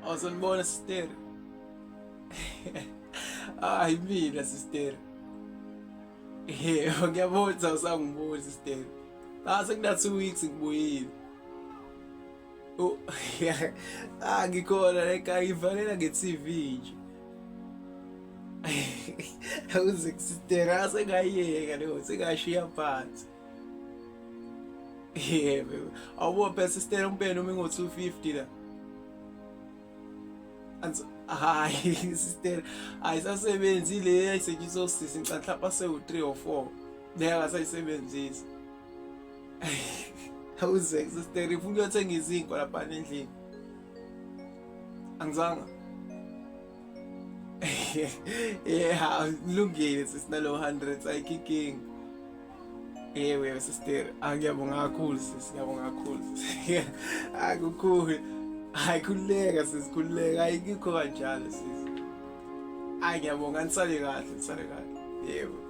Awusanibona sister. Hayi mina sister. Ngiyabona awusangiboni sister. Sekuna 2 weeks ngibuyile. Oh, ngikhona ekhaya ngivalela nge-TV nje. Awuze sister sengayiyeka leyo sengashiya phansi. Yebo. Awubo phela sister umpela uma ngo-250 la. Hayi sister ayisasebenzi le ayisetshenziswa usisi ngicela mhlawumbe sewu3 or 4 leyo akasayisebenzisi. Awuze sister ifuna ukuyothenga izinkwa lapha endlini. Angizanga. Kulungile sisinalo 100 ayikhikingi. Yebo sister, ngiyabonga kakhulu sis, ngiyabonga kakhulu. Akukhulu. Hayi khuleka sisikhuleka ayikho kanjalo sis. Ngiyabonga nisale kahle, nisale kahle. Yebo.